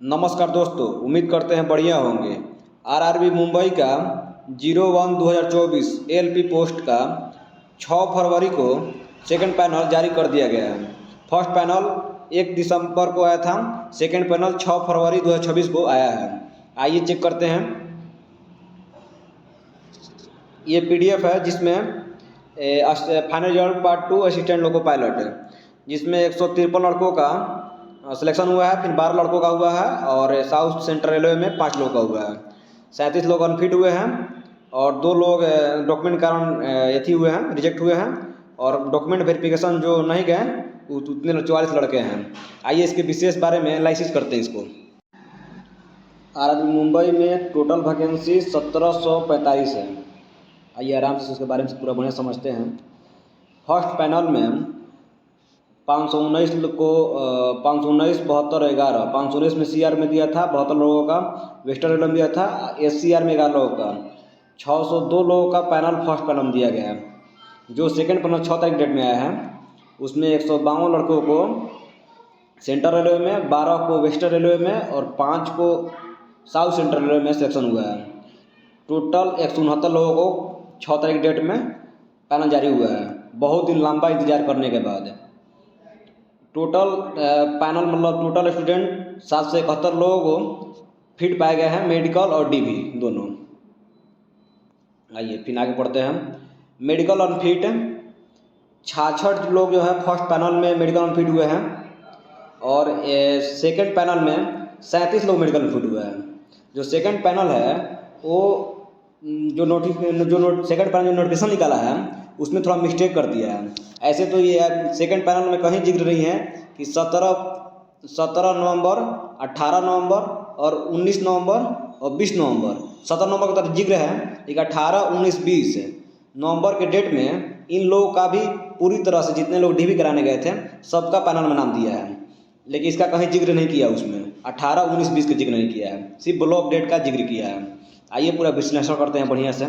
नमस्कार दोस्तों, उम्मीद करते हैं बढ़िया होंगे। आरआरबी मुंबई का 01/2024 एलपी पोस्ट का 6 फरवरी को सेकंड पैनल जारी कर दिया गया है। फर्स्ट पैनल 1 दिसंबर को आया था, सेकंड पैनल 6 फरवरी 2026 को आया है। आइए चेक करते हैं। ये पीडीएफ है जिसमें final result part 2 assistant loco pilot है, जिसमें 153 लड़कों का सिलेक्शन हुआ है, फिर 12 लड़कों का हुआ है और साउथ सेंट्रल रेलवे में 5 लोगों का हुआ है। 37 लोग अनफिट हुए हैं और 2 लोग डॉक्यूमेंट कारण यथी हुए हैं, रिजेक्ट हुए हैं, और डॉक्यूमेंट वेरिफिकेशन जो नहीं गए उतने 44 लड़के हैं। आइए इसके विशेष बारे में एनालिसिस करते हैं इसको। आरआरबी मुंबई में टोटल वैकेंसी 1745 है। आइए आराम से उसके बारे में पूरा बढ़िया समझते हैं। फर्स्ट पैनल में 519 को 519 72 11 519 में सीआर में दिया था 72 लोगों का, वेस्टर्न रेलवे में दिया था एससीआर में 11 लोगों का। 602 लोगों का पैनल फर्स्ट पैनल में दिया गया है। जो सेकंड पैनल 6 तारीख डेट में आया है उसमें 152 लड़कों को सेंट्रल रेलवे में, 12 को वेस्टर्न रेलवे में और 5 को साउथ सेंट्रल रेलवे में सिलेक्शन हुआ है। टोटल 169 लोगों को 6 तारीख डेट में पैनल जारी हुआ है, बहुत दिन लंबा इंतजार करने के बाद। टोटल पैनल मतलब टोटल स्टूडेंट 771 लोगों को फिट पाए गए हैं, मेडिकल और डीबी दोनों। आइए फिर आगे पढ़ते हैं। मेडिकल अनफिट 66 लोग जो है फर्स्ट पैनल में मेडिकल अनफिट हुए हैं और सेकंड पैनल में 37 लोग मेडिकल अनफिट हुए हैं। जो सेकंड पैनल है वो सेकंड पैनल जो नोटिफिकेशन निकाला है उसमें थोड़ा मिस्टेक कर दिया है। ऐसे तो ये सेकंड पैनल में कहीं जिक्र नहीं है कि 17 नवंबर, 18 नवंबर और 19 नवंबर और 20 नवंबर, 17 नवंबर का तो जिक्र है, लेकिन 18, 19, 20 नवंबर के डेट में इन लोगों का भी पूरी तरह से जितने लोग डीबी कराने गए थे सबका पैनल में नाम दिया है, लेकिन इसका कहीं जिक्र नहीं किया। उसमें 18, 19, 20 का जिक्र नहीं किया है, सिर्फ ब्लॉक डेट का जिक्र किया है। आइए पूरा विश्लेषण करते हैं बढ़िया से।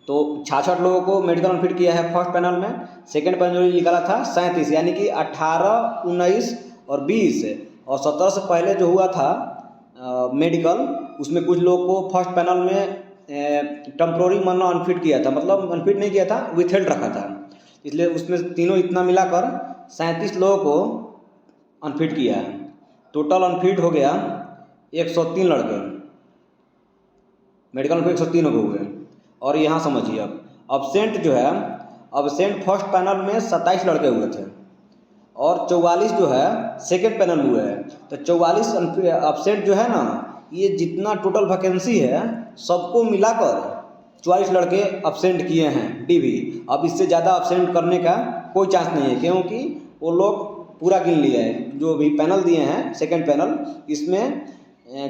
तो 66 लोगों को मेडिकल अनफिट किया है फर्स्ट पैनल में। सेकंड पैनल जो निकाला था 37, यानी कि 18, 19 और 20 और 17 से पहले जो हुआ था मेडिकल, उसमें कुछ लोगों को फर्स्ट पैनल में टेम्पोररी मानना अनफिट किया था, मतलब अनफिट नहीं किया था, विथहेल्ड रखा था, इसलिए उसमें तीनों इतना मिलाकर 37 लोगों को अनफिट किया है। टोटल अनफिट हो गया 103 लड़के, मेडिकल अनफिट 103 हो गए। और यहाँ समझिए अब अब्सेंट जो है, अब्सेंट फर्स्ट पैनल में 27 लड़के हुए थे और 44 जो है सेकंड पैनल में हुए हैं। तो 44 अब्सेंट जो है ना, ये जितना टोटल वैकेंसी है सबको मिलाकर 44 लड़के अब्सेंट किए हैं डीबी। अब इससे ज़्यादा अब्सेंट करने का कोई चांस नहीं है, क्योंकि वो लोग पूरा गिन लिया है। जो भी पैनल दिए हैं सेकेंड पैनल, इसमें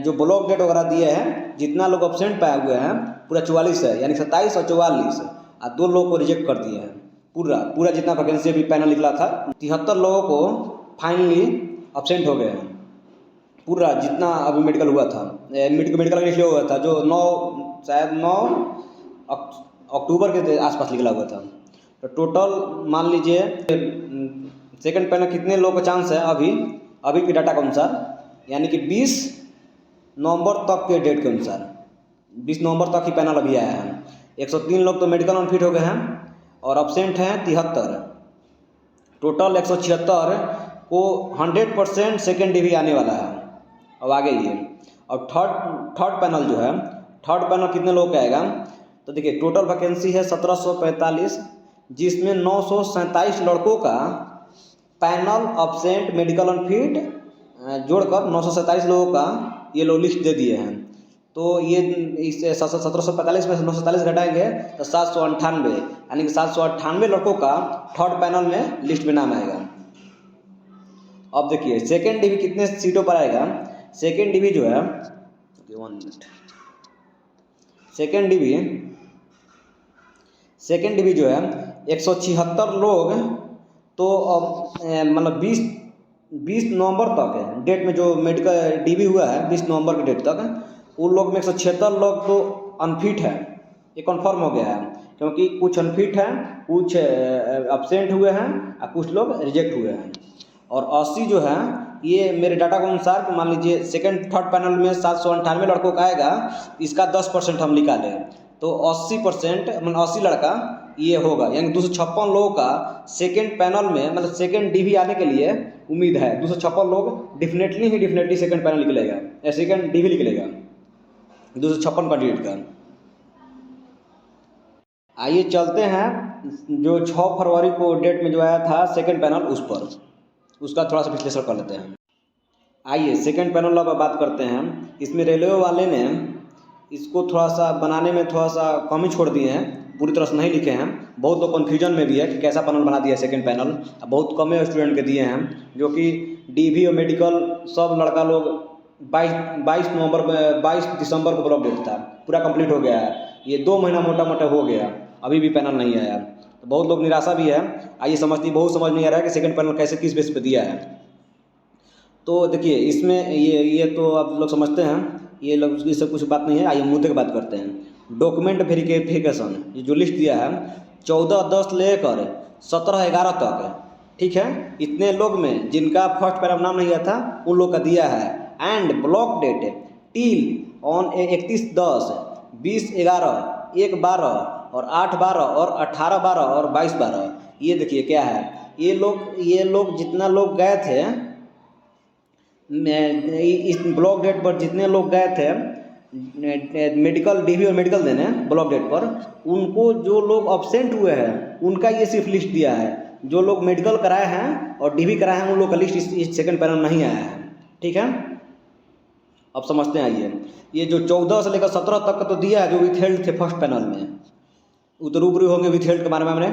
जो ब्लॉक डेट वगैरह दिए हैं, जितना लोग अब्सेंट पाए हुए हैं पूरा 44 है, यानी 27 और 44 और 2 लोगों को रिजेक्ट कर दिए हैं। पूरा जितना वैकेंसी अभी पैनल निकला था 73 लोगों को फाइनली अब्सेंट हो गए हैं। पूरा जितना अभी मेडिकल हुआ था, मेडिकल का लिस्ट हुआ था जो 9 अक्टूबर के आसपास निकला हुआ था। तो टोटल मान लीजिए सेकंड पैनल कितने लोगों का चांस है अभी के डाटा के अनुसार, यानी कि 20 नवंबर तक के डेट के अनुसार 20 नवंबर तक ही पैनल अभी आया है। 103 लोग तो मेडिकल अनफिट हो गए हैं और अब्सेंट हैं 73। टोटल 176 को 100% सेकेंड डीवी आने वाला है। अब आगे ये और थर्ड पैनल जो है, थर्ड पैनल कितने लोग का आएगा, तो देखिए टोटल वैकेंसी है 1745, जिसमें 947 लड़कों का पैनल अब्सेंट मेडिकल अनफिट जोड़कर 947 लोगों का ये लोग लिस्ट दे दिए हैं। तो ये इस 1745 में से 947 घटाएंगे तो 798, यानी कि 798 लड़कों का थर्ड पैनल में लिस्ट में नाम आएगा। अब देखिए सेकेंड डीवी कितने सीटों पर आएगा। सेकेंड डीवी जो है, 1 मिनट, सेकेंड डीवी जो है 176 लोग, तो अब मतलब 20 नवंबर तक है डेट में जो मेडिकल डीबी हुआ है 20 नवंबर के डेट तक, उन लोग में 176 लोग तो अनफिट है, ये कन्फर्म हो गया है, क्योंकि कुछ अनफिट हैं, कुछ अब्सेंट हुए हैं और कुछ लोग रिजेक्ट हुए हैं। और 80 जो है ये मेरे डाटा के अनुसार मान लीजिए सेकंड थर्ड पैनल में 798 लड़कों का आएगा, इसका 10% हम निकालें तो 80% मतलब 80 लड़का ये होगा, यानी 256 लोगों का सेकंड पैनल में मतलब सेकंड डीवी आने के लिए उम्मीद है। 256 लोग डेफिनेटली सेकंड पैनल निकलेगा या सेकंड डीवी निकलेगा 256 कैंडिडेट का। आइए चलते हैं जो 6 फरवरी को डेट में जो आया था सेकंड पैनल उस पर, उसका थोड़ा सा विश्लेषण कर लेते हैं। आइए सेकंड पैनल अब बात करते हैं। इसमें रेलवे वाले ने इसको थोड़ा सा बनाने में थोड़ा सा कम ही छोड़ दिए हैं, पूरी तरह से नहीं लिखे हैं। बहुत लोग कन्फ्यूजन में भी है कि कैसा पैनल बना दिया सेकंड पैनल, बहुत कम स्टूडेंट के दिए हैं, जो कि डीवी और मेडिकल सब लड़का लोग 22 दिसंबर को ब्लॉक डेट था, पूरा कंप्लीट हो गया है। ये 2 महीना मोटा मोटा हो गया, अभी भी पैनल नहीं आया, तो बहुत लोग निराशा भी है। आइए बहुत समझ नहीं आ रहा है कि सेकंड पैनल कैसे किस बेस पे दिया है। तो देखिए इसमें ये तो आप लोग समझते हैं, ये लोग इससे कुछ बात नहीं है। आइए मुद्दे की बात करते हैं। डॉक्यूमेंट वेरिफिकेशन ये जो लिस्ट दिया है 14/10 लेकर 17/11 तक, ठीक है, इतने लोग में जिनका फर्स्ट पैनल नाम नहीं आया था उन लोग का दिया है। And block date till on 31/10, 20/11, 1/12 और 8/12 और 18/12 और 22/12। ये देखिए क्या है, ये लोग जितना लोग गए थे इस ब्लॉक डेट पर, जितने लोग गए थे मेडिकल डीवी और मेडिकल देने ब्लॉक डेट पर, उनको जो लोग अब्सेंट हुए हैं उनका ये सिर्फ लिस्ट दिया है। जो लोग मेडिकल कराए हैं और डीवी कराए हैं उन लोग का लिस्ट इस सेकंड पैनल नहीं आया है, ठीक है। अब समझते हैं। आइए ये जो 14 से लेकर 17 तक का तो दिया है जो विथहेल्ड थे फर्स्ट पैनल में, रूबरू होंगे विथहेल्ड के बारे में। हमने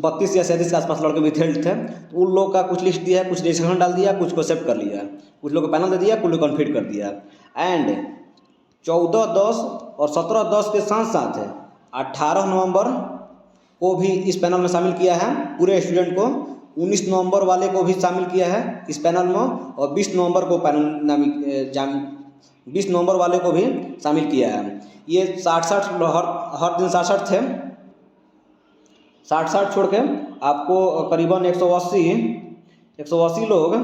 32 या 37 के आसपास लड़के विथहेल्ड थे, तो उन लोग का कुछ लिस्ट दिया है, कुछ रजिस्ट्रेशन डाल दिया, कुछ को एक्सेप्ट कर लिया, कुछ लोग को पैनल दे दिया, कुछ लोग कन्फर्म कर दिया। एंड 14/10 और 17/10 के साथ साथ 18 नवंबर को भी इस पैनल में शामिल किया है पूरे स्टूडेंट को, 19 नवंबर वाले को भी शामिल किया है इस पैनल में, और 20 नवंबर को 20 नवंबर वाले को भी शामिल किया है। ये 60 हर दिन 60 थे, 60 छोड़ के आपको करीबन 180 लोग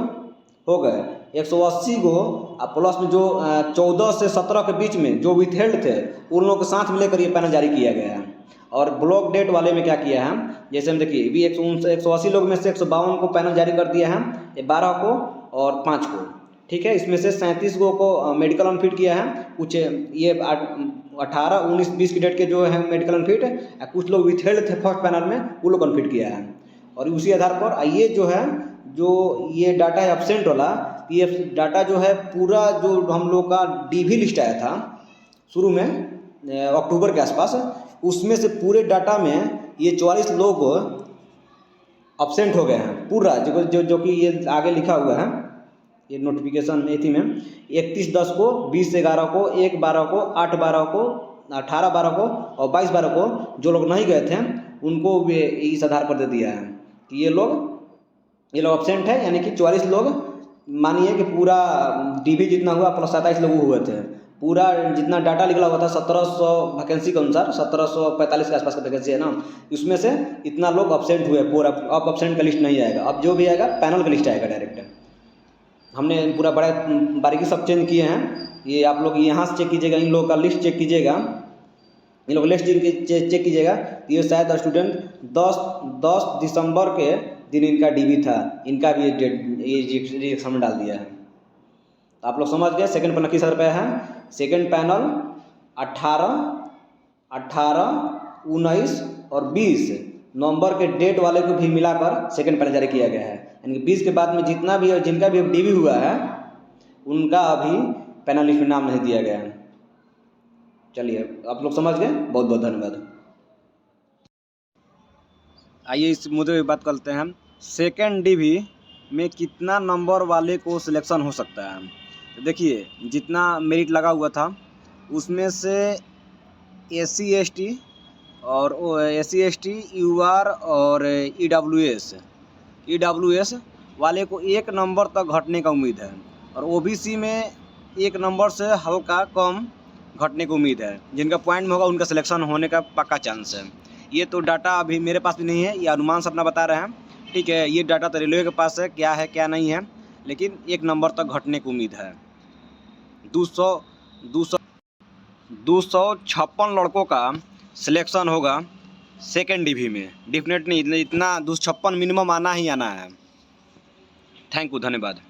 हो गए। 180 को अब प्लस में जो 14 से 17 के बीच में जो विथहेल्ड थे उन लोगों के साथ मिलकर ये पैनल जारी किया गया है। और ब्लॉक डेट वाले में क्या किया है, जैसे हम देखिए भी 180 लोग में से 152 को पैनल जारी कर दिया है, 12 को और 5 को, ठीक है। इसमें से 37 को मेडिकल अनफिट किया है, कुछ ये 18, 19, 20 की डेट के जो है मेडिकल अनफिट, कुछ लोग विथहेल्ड थे फर्स्ट पैनल में वो लोग अनफिट किया है। और उसी आधार पर ये जो है जो ये डाटा है एब्सेंट वाला, ये डाटा जो है पूरा जो हम लोग का डीवी लिस्ट आया था शुरू में अक्टूबर के आसपास, उसमें से पूरे डाटा में ये 44 लोग एब्सेंट हो गए हैं पूरा, जो कि ये आगे लिखा हुआ है ये नोटिफिकेशन एथी में 31/10 को, 20/11 को, 1/12 को, 8/12 को, 18/12 को और 22/12 को जो लोग नहीं गए थे उनको भी इस आधार पर दे दिया है कि ये लोग एब्सेंट है, यानी कि 44 लोग मानिए कि पूरा डीवी जितना हुआ प्लस 27 लोग हुए थे, पूरा जितना डाटा निकला हुआ था 1700 वैकेंसी के अनुसार 1745 के आसपास का वैकेंसी है ना, उसमें से इतना लोग एब्सेंट हुए पूरा। अब एब्सेंट का लिस्ट नहीं आएगा, अब जो भी आएगा पैनल का लिस्ट आएगा डायरेक्ट। हमने पूरा बड़ा बारीकी सब चेंज किए हैं, ये आप लोग यहाँ से चेक कीजिएगा, इन लोगों का लिस्ट चेक कीजिएगा, इन लोग लिस्ट चेक कीजिएगा। ये शायद स्टूडेंट 10 दिसंबर के दिन इनका डीवी था, इनका भी ये रजिस्ट्रेशन में डाल दिया है। तो आप लोग समझ गए सेकंड पैनल किस रुपये है। सेकंड पैनल 18, 19 और 20 नवंबर के डेट वाले को भी मिलाकर सेकंड पैनल जारी किया गया है, यानी कि 20 के बाद में जितना भी जिनका भी डीवी हुआ है उनका अभी पैनल लिस्ट में नाम नहीं दिया गया है। चलिए आप लोग समझ गए, बहुत बहुत धन्यवाद। आइए इस मुद्दे पे बात करते हैं, सेकंड डीवी में कितना नंबर वाले को सिलेक्शन हो सकता है। तो देखिए जितना मेरिट लगा हुआ था उसमें से SC ST और UR और EWS वाले को 1 नंबर तक घटने का उम्मीद है, और OBC में 1 नंबर से हल्का कम घटने की उम्मीद है। जिनका पॉइंट में होगा उनका सिलेक्शन होने का पक्का चांस है। ये तो डाटा अभी मेरे पास भी नहीं है, ये अनुमान से अपना बता रहे हैं, ठीक है। ये डाटा तो रेलवे के पास है, क्या है क्या नहीं है लेकिन 1 नंबर तक घटने की उम्मीद है। 256 लड़कों का सिलेक्शन होगा सेकेंड डिवी में। डेफिनेटली इतना 256 मिनिमम आना ही आना है। थैंक यू, धन्यवाद।